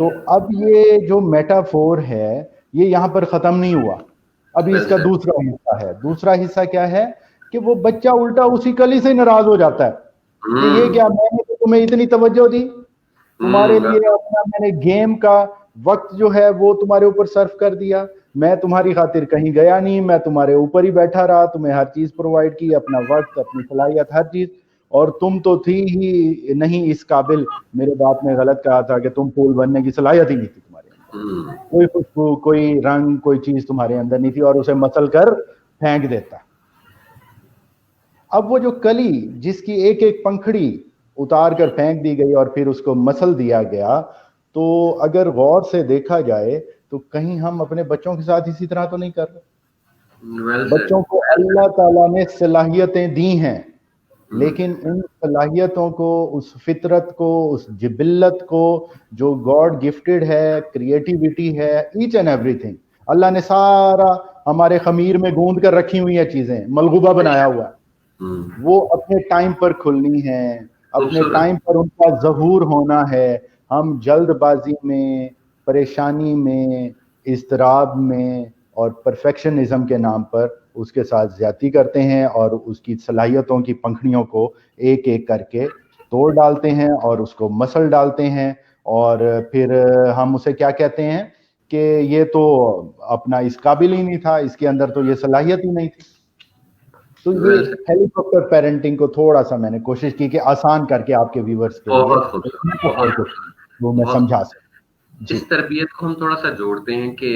تو اب یہ جو میٹافور ہے یہ یہاں پر ختم نہیں ہوا, ابھی اس کا دوسرا حصہ ہے. دوسرا حصہ کیا ہے کہ وہ بچہ الٹا اسی کلی سے ناراض ہو جاتا ہے کہ یہ کیا, میں نے تو تمہیں اتنی توجہ دی, تمہارے لیے اپنا میں نے گیم کا وقت جو ہے وہ تمہارے اوپر صرف کر دیا, میں تمہاری خاطر کہیں گیا نہیں, میں تمہارے اوپر ہی بیٹھا رہا, تمہیں ہر چیز پرووائڈ کی, اپنا وقت, اپنی صلاحیت, ہر چیز, اور تم تو تھی ہی نہیں اس قابل. میرے باپ نے غلط کہا تھا کہ تم پھول بننے کی صلاحیت ہی نہیں تھی تمہارے اندر, کوئی خوشبو, کوئی رنگ, کوئی چیز تمہارے اندر نہیں تھی, اور اسے مسل کر پھینک دیتا. اب وہ جو کلی جس کی ایک ایک پنکھڑی اتار کر پھینک دی گئی اور پھر اس کو مسل دیا گیا, تو اگر غور سے دیکھا جائے تو کہیں ہم اپنے بچوں کے ساتھ اسی طرح تو نہیں کر رہے. بچوں کو اللہ تعالیٰ نے صلاحیتیں دی ہیں, لیکن ان صلاحیتوں کو, اس فطرت کو, اس جبلت کو جو گاڈ گفٹڈ ہے, کریٹیوٹی ہے, ایچ اینڈ ایوری تھنگ, اللہ نے سارا ہمارے خمیر میں گوندھ کر رکھی ہوئی ہیں چیزیں, ملغوبہ بنایا ہوا ہے, وہ اپنے ٹائم پر کھلنی ہے, اپنے ٹائم پر ان کا ظہور ہونا ہے. ہم جلد بازی میں, پریشانی میں, اضطراب میں اور پرفیکشنزم کے نام پر اس کے ساتھ زیادتی کرتے ہیں اور اس کی صلاحیتوں کی پنکھڑیوں کو ایک ایک کر کے توڑ ڈالتے ہیں اور اس کو مسل ڈالتے ہیں, اور پھر ہم اسے کیا کہتے ہیں کہ یہ تو اپنا اس قابل ہی نہیں تھا, اس کے اندر تو یہ صلاحیت ہی نہیں تھی. تو یہ ہیلی کاپٹر پیرنٹنگ کو تھوڑا سا میں نے کوشش کی کہ آسان کر کے آپ کے ویورز کے لیے وہ میں سمجھا سکوں. اس تربیت کو ہم تھوڑا سا جوڑتے ہیں کہ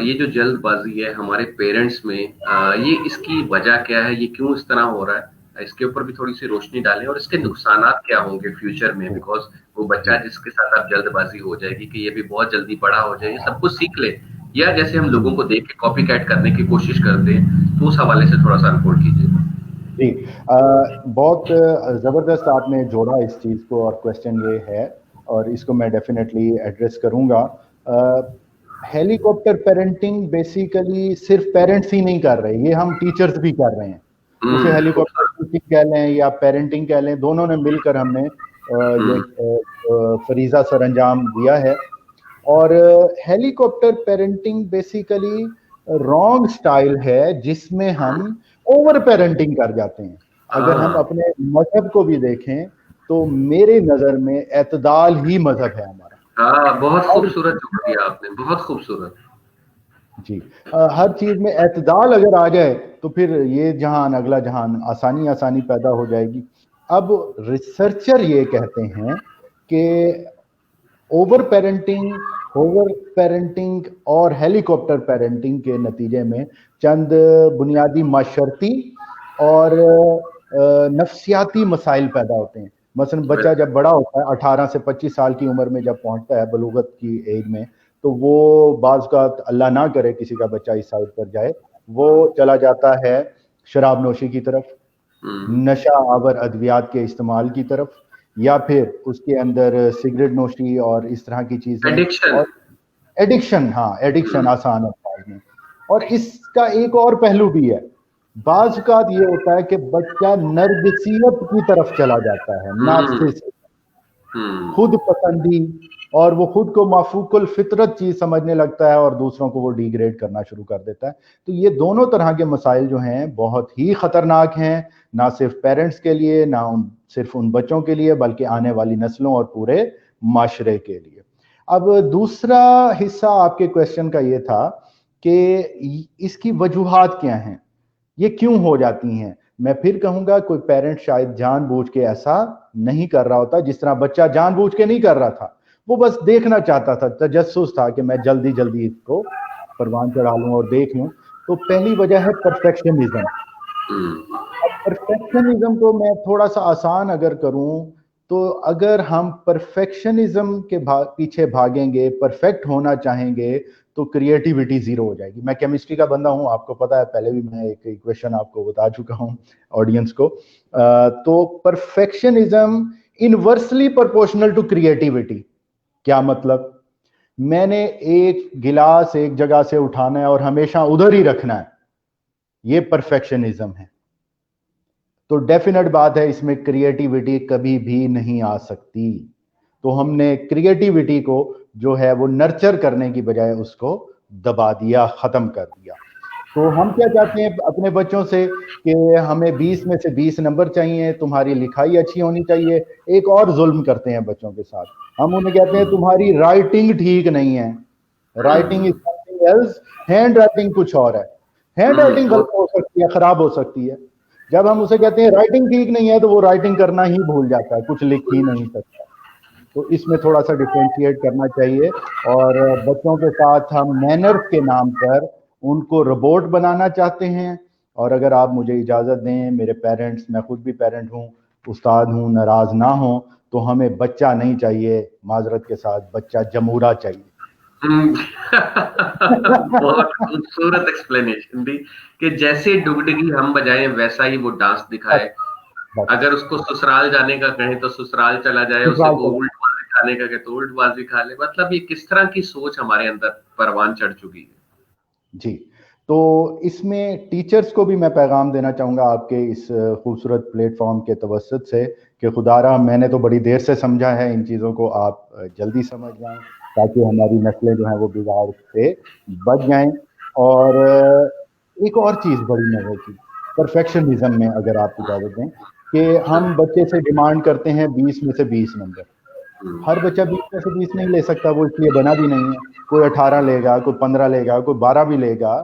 یہ جو جلد بازی ہے ہمارے پیرنٹس میں, یہ اس کی وجہ کیا ہے, یہ کیوں اس طرح ہو رہا ہے, اس کے اوپر بھی تھوڑی سی روشنی ڈالیں, اور اس کے نقصانات کیا ہوں گے فیوچر میں, بیکاز وہ بچہ جس کے ساتھ اب جلد بازی ہو جائے گی کہ یہ بھی بہت جلدی بڑا ہو جائے, یہ سب کچھ سیکھ لے, یا جیسے ہم لوگوں کو دیکھ کے کاپی کیٹ کرنے کی کوشش کرتے ہیں, تو اس حوالے سے تھوڑا سا انفولڈ کیجیے. جی, بہت زبردست آپ نے جوڑا اس چیز کو, اور کوشچن یہ ہے اور اس کو میں ڈیفینیٹلی ایڈریس کروں گا. ہیلی کاپٹر پیرنٹنگ بیسیکلی صرف پیرنٹس ہی نہیں کر رہے, یہ ہم ٹیچرز بھی کر رہے ہیں. اسے ہیلی کاپٹر ٹیچنگ کہہ لیں یا پیرنٹنگ کہہ لیں, دونوں نے مل کر ہم نے یہ فریضہ سر انجام دیا ہے. اور helicopter parenting basically wrong style ہے جس میں ہم اوور پیرنٹنگ کر جاتے ہیں. اگر ہم اپنے مذہب کو بھی دیکھیں تو میرے نظر میں اعتدال ہی مذہب ہے ہمارا. بہت خوبصورت جوڑ دیا آپ نے, بہت خوبصورت. جی, ہر چیز میں اعتدال اگر آ جائے تو پھر یہ جہان اگلا جہان آسانی آسانی پیدا ہو جائے گی. اب ریسرچر یہ کہتے ہیں کہ اوور پیرنٹنگ اور ہیلی کاپٹر پیرنٹنگ کے نتیجے میں چند بنیادی معاشرتی اور نفسیاتی مسائل پیدا ہوتے ہیں. مثلا بچہ جب بڑا ہوتا ہے 18 سے 25 سال کی عمر میں جب پہنچتا ہے بلوغت کی ایج میں, تو وہ بعض کا اللہ نہ کرے کسی کا بچہ اس سائڈ پر جائے, وہ چلا جاتا ہے شراب نوشی کی طرف, نشہ آور ادویات کے استعمال کی طرف, یا پھر اس کے اندر سگریٹ نوشی اور اس طرح کی چیزیں, ایڈکشن. ہاں, ایڈکشن آسان الفاظ میں. اور اس کا ایک اور پہلو بھی ہے, بعض اوقات یہ ہوتا ہے کہ بچہ نرجسیت کی طرف چلا جاتا ہے, نارسسزم, خود پسندی, اور وہ خود کو مافوق الفطرت چیز سمجھنے لگتا ہے اور دوسروں کو وہ ڈیگریڈ کرنا شروع کر دیتا ہے. تو یہ دونوں طرح کے مسائل جو ہیں بہت ہی خطرناک ہیں, نہ صرف پیرنٹس کے لیے, نہ صرف ان بچوں کے لیے, بلکہ آنے والی نسلوں اور پورے معاشرے کے لیے. اب دوسرا حصہ آپ کے کویسچن کا یہ تھا کہ اس کی وجوہات کیا ہیں, یہ کیوں ہو جاتی ہیں. میں پھر کہوں گا کوئی پیرنٹ شاید جان بوجھ کے ایسا نہیں کر رہا ہوتا, جس طرح بچہ جان بوجھ کے نہیں کر رہا تھا, وہ بس دیکھنا چاہتا تھا, تجسس تھا کہ میں جلدی اس کو پروان چڑھا لوں اور دیکھ لوں. تو پہلی وجہ ہے پرفیکشنزم. پرفیکشنزم کو میں تھوڑا سا آسان اگر کروں تو اگر ہم پرفیکشنزم کے پیچھے بھاگیں گے, پرفیکٹ ہونا چاہیں گے, تو کریٹیوٹی زیرو ہو جائے گی. میں کیمسٹری کا بندہ ہوں, آپ کو پتا ہے, پہلے بھی میں ایک ایکویشن آپ کو بتا چکا ہوں آڈینس کو. تو perfectionism inversely proportional to creativity. کیا مطلب؟ میں نے ایک گلاس ایک جگہ سے اٹھانا ہے اور ہمیشہ ادھر ہی رکھنا ہے, یہ پرفیکشنزم ہے. تو ڈیفینیٹ بات ہے اس میں کریٹیوٹی کبھی بھی نہیں آ سکتی. تو ہم نے کریٹیوٹی کو جو ہے وہ نرچر کرنے کی بجائے اس کو دبا دیا, ختم کر دیا. تو ہم کیا چاہتے ہیں اپنے بچوں سے کہ ہمیں 20 میں سے 20 نمبر چاہیے, تمہاری لکھائی اچھی ہونی چاہیے. ایک اور ظلم کرتے ہیں بچوں کے ساتھ, ہم انہیں کہتے ہیں تمہاری رائٹنگ ٹھیک نہیں ہے. Writing is something else, handwriting کچھ اور ہے. ہینڈ رائٹنگ غلط ہو سکتی ہے, خراب ہو سکتی ہے. جب ہم اسے کہتے ہیں رائٹنگ ٹھیک نہیں ہے تو وہ رائٹنگ کرنا ہی بھول جاتا ہے, کچھ لکھ ہی نہیں سکتا. تو اس میں تھوڑا سا ڈفرینشیٹ کرنا چاہیے. اور بچوں کے ساتھ ہم مینرز کے نام پر ان کو روبوٹ بنانا چاہتے ہیں. اور اگر آپ مجھے اجازت دیں, میرے پیرنٹس, میں خود بھی پیرنٹ ہوں, استاد ہوں, ناراض نہ ہوں, تو ہمیں بچہ نہیں چاہیے, معذرت کے ساتھ بچہ جمورہ چاہیے. بہت خوبصورت ایکسپلینیشن دی کہ جیسے ڈگڈگی ہم بجائیں ویسا ہی وہ ڈانس دکھائے. اگر اس کو سسرال جانے کا کہیں تو سسرال چلا جائے, اسے کو الٹ بازی کھانے کا کہ تو الٹ بازی کھا لے. مطلب یہ کس طرح کی سوچ ہمارے اندر پروان چڑھ چکی ہے. جی, تو اس میں ٹیچرز کو بھی میں پیغام دینا چاہوں گا آپ کے اس خوبصورت پلیٹ فارم کے توسط سے کہ خدا را, میں نے تو بڑی دیر سے سمجھا ہے, ان چیزوں کو آپ جلدی سمجھ جائیں تاکہ ہماری نسلیں جو ہیں وہ بگاڑ سے بچ جائیں. اور ایک اور چیز بڑی مزے کی, پرفیکشنزم میں اگر آپ اجازت دیں, کہ ہم بچے سے ڈیمانڈ کرتے ہیں 20 میں سے 20 نمبر. ہر بچہ 20 میں سے 20 نہیں لے سکتا, وہ اس لیے بنا بھی نہیں ہے. کوئی 18 لے گا, کوئی 15 لے گا, کوئی 12 بھی لے گا.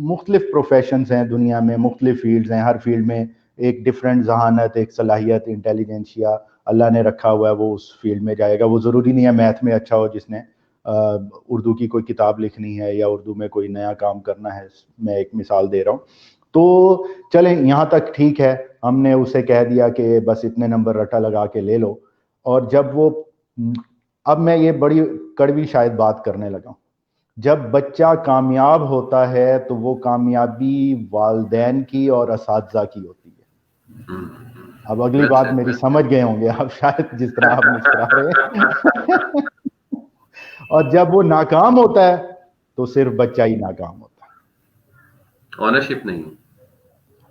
مختلف پروفیشنز ہیں دنیا میں, مختلف فیلڈز ہیں, ہر فیلڈ میں ایک ڈفرینٹ ذہانت, ایک صلاحیت, انٹیلیجنشیا اللہ نے رکھا ہوا ہے, وہ اس فیلڈ میں جائے گا. وہ ضروری نہیں ہے میتھ میں اچھا ہو جس نے اردو کی کوئی کتاب لکھنی ہے یا اردو میں کوئی نیا کام کرنا ہے. میں ایک مثال دے رہا ہوں. تو چلیں یہاں تک ٹھیک ہے, ہم نے اسے کہہ دیا کہ بس اتنے نمبر رٹا لگا کے لے لو. اور جب وہ, اب میں یہ بڑی کڑوی شاید بات کرنے لگا ہوں, جب بچہ کامیاب ہوتا ہے تو وہ کامیابی والدین کی اور اساتذہ کی ہوتی ہے. اب اگلی بات میری سمجھ گئے ہوں گے آپ شاید, جس طرح آپ مسکرا رہے ہیں. اور جب وہ ناکام ہوتا ہے تو صرف بچہ ہی ناکام ہوتا ہے, اونرشپ نہیں.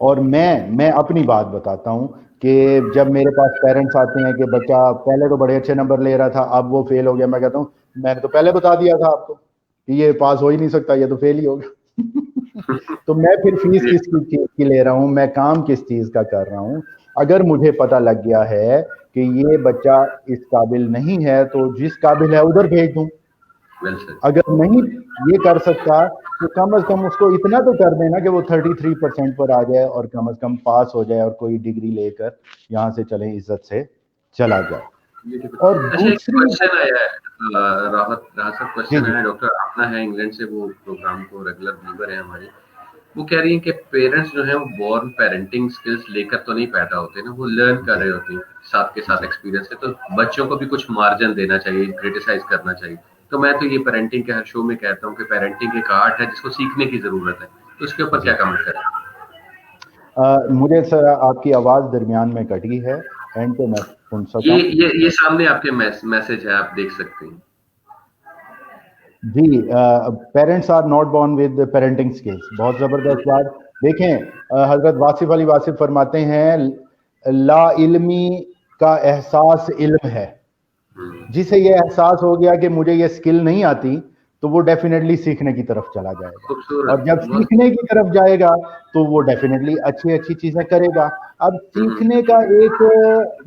اور میں اپنی بات بتاتا ہوں کہ جب میرے پاس پیرنٹس آتے ہیں کہ بچہ پہلے تو بڑے اچھے نمبر لے رہا تھا, اب وہ فیل ہو گیا, میں کہتا ہوں میں نے تو پہلے بتا دیا تھا آپ کو کہ یہ پاس ہو ہی نہیں سکتا, یہ تو فیل ہی ہوگا. تو میں پھر فیس کس چیز کی لے رہا ہوں, میں کام کس چیز کا کر رہا ہوں. اگر مجھے پتا لگ گیا ہے کہ یہ بچہ اس قابل نہیں ہے تو جس قابل ہے ادھر بھیج دوں. اگر نہیں یہ کر سکتا تو کم از کم اس کو اتنا تو کر دینا کہ وہ 33% پر آ جائے اور کم از کم پاس ہو جائے اور کوئی ڈگری لے کر یہاں سے چلیں, عزت سے چلا جائے. اور دوسری راحت صاحب کوشچن ہے, ڈاکٹر اپنا ہے انگلینڈ سے, وہ پروگرام کو ریگولر ویور ہیں ہمارے. وہ کہہ رہی ہیں کہ پیرنٹس جو ہیں وہ بورن پیرنٹنگ سکلز لے کر تو نہیں پیدا ہوتے نا, وہ لرن کر رہے ہوتے ہیں ساتھ کے ساتھ ایکسپیرینس سے. تو بچوں کو بھی کچھ مارجن دینا چاہیے, کریٹیسائز کرنا چاہیے. تو میں تو یہ پیرنٹنگ کے ہر شو میں کہتا ہوں کہ پیرنٹنگ ایک آرٹ ہے جس کو سیکھنے کی ضرورت ہے. تو اس کے اوپر کیا کمنٹ کریں؟ مجھے سر آپ کی آواز درمیان میں کٹی ہے, اینڈ پہ میں سن سکتا ہوں. یہ سامنے آپ کے میسج ہے, آپ دیکھ سکتے ہیں. جی, parents are not born with parenting skills, بہت زبردست بات. دیکھیں حضرت واصف علی واصف فرماتے ہیں لا علمی کا احساس علم ہے. جسے یہ احساس ہو گیا کہ مجھے یہ اسکل نہیں آتی تو وہ ڈیفینیٹلی سیکھنے کی طرف چلا جائے گا, اور جب سیکھنے کی طرف جائے گا تو وہ ڈیفینیٹلی اچھی چیزیں کرے گا. اب سیکھنے کا ایک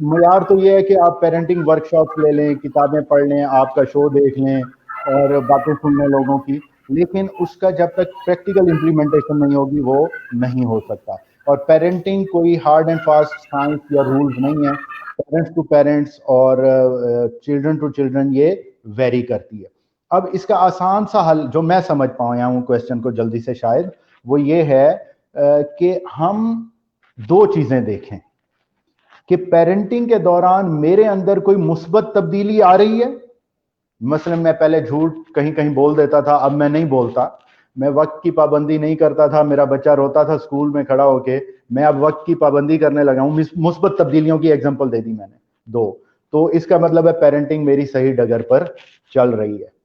معیار تو یہ ہے کہ آپ پیرنٹنگ ورک شاپس لے لیں, کتابیں پڑھ لیں, آپ کا شو دیکھ لیں اور باتیں سن لیں لوگوں کی, لیکن اس کا جب تک پریکٹیکل امپلیمنٹیشن نہیں ہوگی وہ نہیں ہو سکتا. اور پیرنٹنگ کوئی ہارڈ اینڈ فاسٹ سائنس یا رولز نہیں ہے, پیرنٹس ٹو پیرنٹس اور چلڈرن ٹو چلڈرن یہ ویری کرتی ہے. اب اس کا آسان سا حل جو میں سمجھ پایا ہوں کویسچن کو جلدی سے شاید, وہ یہ ہے کہ ہم دو چیزیں دیکھیں کہ پیرنٹنگ کے دوران میرے اندر کوئی مثبت تبدیلی آ رہی ہے. مثلا میں پہلے جھوٹ کہیں بول دیتا تھا, اب میں نہیں بولتا. میں وقت کی پابندی نہیں کرتا تھا, میرا بچہ روتا تھا اسکول میں کھڑا ہو کے, میں اب وقت کی پابندی کرنے لگا ہوں. مثبت تبدیلیوں کی ایگزامپل دے دی میں نے دو. تو اس کا مطلب ہے پیرنٹنگ میری صحیح ڈگر پر چل رہی ہے.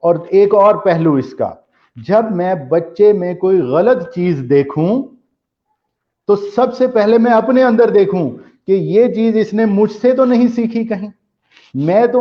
اور ایک اور پہلو اس کا, جب میں بچے میں کوئی غلط چیز دیکھوں تو سب سے پہلے میں اپنے اندر دیکھوں کہ یہ چیز اس نے مجھ سے تو نہیں سیکھی کہیں. میں تو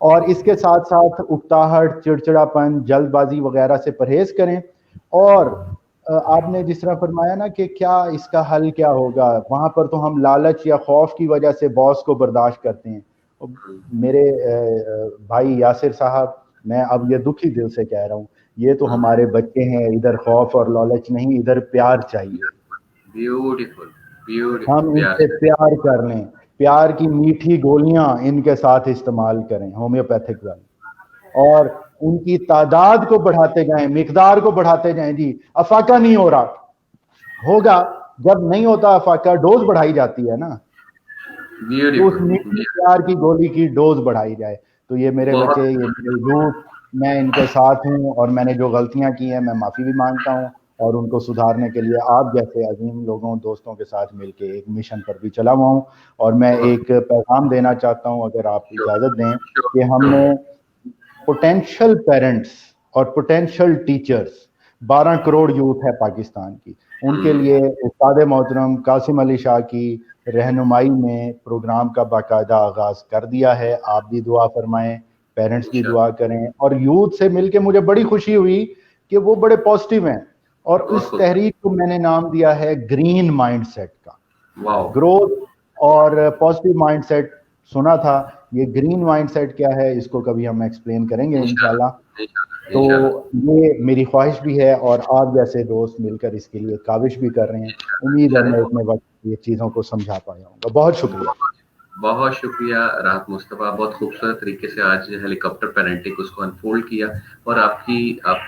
اور اس کے ساتھ ساتھ اکتاہٹ، چڑچڑاپن، جلد بازی وغیرہ سے پرہیز کریں. اور آپ نے جس طرح فرمایا نا کہ کیا اس کا حل کیا ہوگا، وہاں پر تو ہم لالچ یا خوف کی وجہ سے باس کو برداشت کرتے ہیں. میرے بھائی یاسر صاحب، میں اب یہ دکھی دل سے کہہ رہا ہوں، یہ تو ہمارے بچے ہیں، ادھر خوف اور لالچ نہیں، ادھر پیار چاہیے. بیوٹیفل ہم ان پیار سے پیار کر لیں، پیار کی میٹھی گولیاں ان کے ساتھ استعمال کریں، ہومیوپیتھک والی، اور ان کی تعداد کو بڑھاتے جائیں، مقدار کو بڑھاتے جائیں. جی افاقہ نہیں ہو رہا، ہوگا جب نہیں ہوتا افاقہ ڈوز بڑھائی جاتی ہے نا، تو اس میٹھی پیار کی گولی کی ڈوز بڑھائی جائے. تو یہ میرے بچے، یہ میرے یوتھ، میں ان کے ساتھ ہوں، اور میں نے جو غلطیاں کی ہیں میں معافی بھی مانگتا ہوں، اور ان کو سدھارنے کے لیے آپ جیسے عظیم لوگوں، دوستوں کے ساتھ مل کے ایک مشن پر بھی چلا ہوا ہوں. اور میں ایک پیغام دینا چاہتا ہوں، اگر آپ اجازت دیں، کہ ہم نے پوٹینشل پیرنٹس اور پوٹینشل ٹیچرز، 12 کروڑ یوتھ ہے پاکستان کی، ان کے لیے استاد محترم قاسم علی شاہ کی رہنمائی میں پروگرام کا باقاعدہ آغاز کر دیا ہے. آپ بھی دعا فرمائیں، پیرنٹس بھی دعا کریں. اور یوتھ سے مل کے مجھے بڑی خوشی ہوئی کہ وہ بڑے پازیٹیو ہیں، اور اس تحریک کو میں نے نام دیا ہے گرین مائنڈ سیٹ کا. گروتھ اور پازیٹیو مائنڈ سیٹ سنا تھا، یہ گرین مائنڈ سیٹ کیا ہے اس کو کبھی ہم ایکسپلین کریں گے انشاءاللہ. تو یہ میری خواہش بھی ہے، اور آپ جیسے دوست مل کر اس کے لیے کاوش بھی کر رہے ہیں. امید ہے میں اتنے وقت یہ چیزوں کو سمجھا پایا ہوں گا. بہت شکریہ. بہت شکریہ راحت مصطفیٰ، بہت خوبصورت طریقے سے آج ہیلی کاپٹر پیرنٹنگ اس کو انفولڈ کیا، اور آپ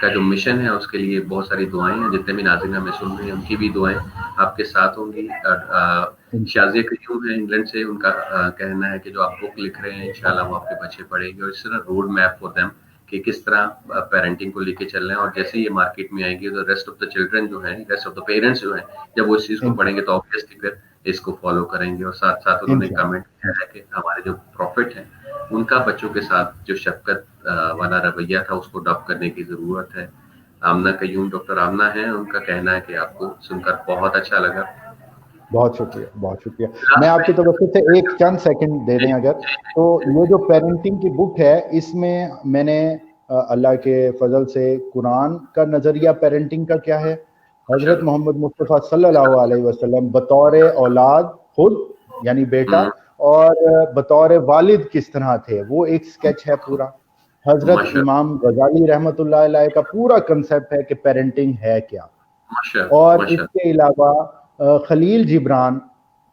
کا جو مشن ہے اس کے لیے بہت ساری دعائیں ہیں. جتنے بھی ناظرین ہمیں سن رہے ہیں ان کی بھی دعائیں آپ کے ساتھ ہوں گی. شازیہ قیوم ہے انگلینڈ سے، ان کا کہنا ہے کہ جو آپ بک لکھ رہے ہیں انشاءاللہ وہ آپ کے بچے پڑھیں گے، اور اس طرح روڈ میپ فار دیم کہ کس طرح پیرنٹنگ کو لے کے چل رہے ہیں. اور جیسے یہ مارکیٹ میں آئیں گے تو ریسٹ آف دا چلڈرن جو ہیں، ریسٹ آف دا پیرنٹس جو ہیں، جب وہ اس چیز کو پڑھیں گے تو آبویسلی پھر اس کو فالو کریں گے. اور ساتھ ساتھ انہوں نے کمنٹ کیا ہے کہ ہمارے جو پروفٹ ہیں ان کا بچوں کے ساتھ جو شفقت والا رویہ تھا اس کو اڈاپٹ کرنے کی ضرورت ہے. آمنہ قیوم، ڈاکٹر آمنہ ہیں، ان کا کہنا ہے کہ آپ کو سن کر بہت اچھا لگا. بہت شکریہ، بہت شکریہ. میں آپ کی توسط سے ایک چند سیکنڈ دے دیں اگر، تو یہ جو پیرنٹنگ کی بک ہے اس میں میں نے اللہ کے فضل سے قرآن کا نظریہ پیرنٹنگ کا کیا ہے، حضرت محمد مصطفیٰ صلی اللہ علیہ وسلم بطور اولاد خود یعنی بیٹا، اور بطور والد کس طرح تھے، وہ ایک سکیچ ہے پورا. حضرت امام غزالی رحمۃ اللہ علیہ کا پورا کنسیپٹ ہے کہ پیرنٹنگ ہے کیا. اور اس کے علاوہ خلیل جبران،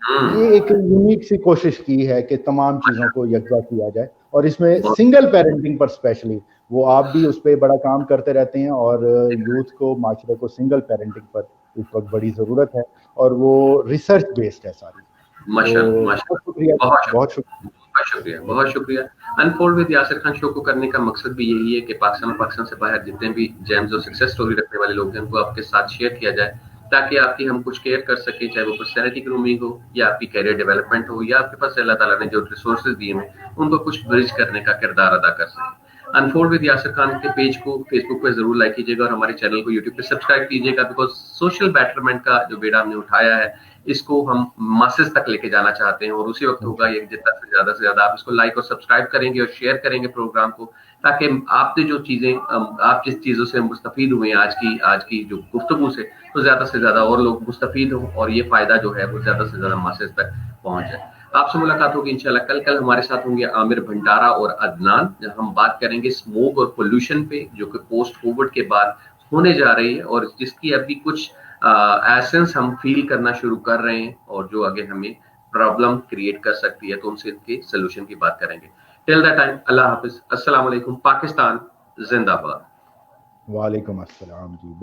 یہ ایک یونیک سی کوشش کی ہے کہ تمام چیزوں کو یکجا کیا جائے، اور اس میں سنگل پیرنٹنگ پر اسپیشلی وہ آپ بھی اس پہ بڑا کام کرتے رہتے ہیں، اور یوتھ کو، معاشرے کو سنگل پیرنٹنگ پر اس وقت بڑی ضرورت ہے، اور وہ ریسرچ بیسڈ ہے ساری. بہت شکریہ، بہت شکریہ. بہت شکریہ. انفولڈ ود یاسر خان شو کو کرنے کا مقصد بھی یہی ہے کہ پاکستان سے باہر جتنے بھی جیمز اور سکسیس سٹوری رکھنے والے لوگ ہیں ان کو آپ کے ساتھ شیئر کیا جائے، تاکہ آپ کی ہم کچھ کیئر کر سکیں، چاہے وہ پرسنالٹی گرومنگ ہو، یا آپ کی کیریئر ڈیولپمنٹ ہو، یا آپ کے پاس اللہ تعالیٰ نے جو ریسورسز دیے ہیں ان کو کچھ برج کرنے کا کردار ادا کر سکیں. انفولڈ ود یاسر خان کے پیج کو فیس بک پہ ضرور لائک کیجیے گا، اور ہمارے چینل کو یوٹیوب پہ سبسکرائب کیجیے گا، بیکاز سوشل بیٹرمنٹ کا جو بیڑا ہم نے اٹھایا ہے اس کو ہم ماسز تک لے کے جانا چاہتے ہیں، اور اسی وقت ہوگا یہ جتنا سے زیادہ آپ اس کو لائک اور سبسکرائب کریں گے اور شیئر کریں گے پروگرام کو، تاکہ آپ نے جو چیزیں، آپ جس چیزوں سے مستفید ہوئے ہیں آج کی جو گفتگو سے، تو زیادہ سے زیادہ اور لوگ مستفید ہوں، اور یہ فائدہ جو ہے وہ زیادہ سے زیادہ ماسز تک پہنچ جائے. آپ سے ملاقات ہوگی انشاءاللہ کل ہمارے ساتھ ہوں گے عامر بھنڈارا اور عدنان، جہاں ہم بات کریں گے اسموک اور پولوشن پہ، جو کہ پوسٹ کووڈ کے بعد ہونے جا رہی ہے، اور جس کی ابھی کچھ ایسنس ہم فیل کرنا شروع کر رہے ہیں، اور جو آگے ہمیں پرابلم کریٹ کر سکتی ہے، تو ان سے ان کے سلوشن کی بات کریں گے. ٹل دا ٹائم، اللہ حافظ، السلام علیکم. پاکستان زندہ باد. وعلیکم السلام. جی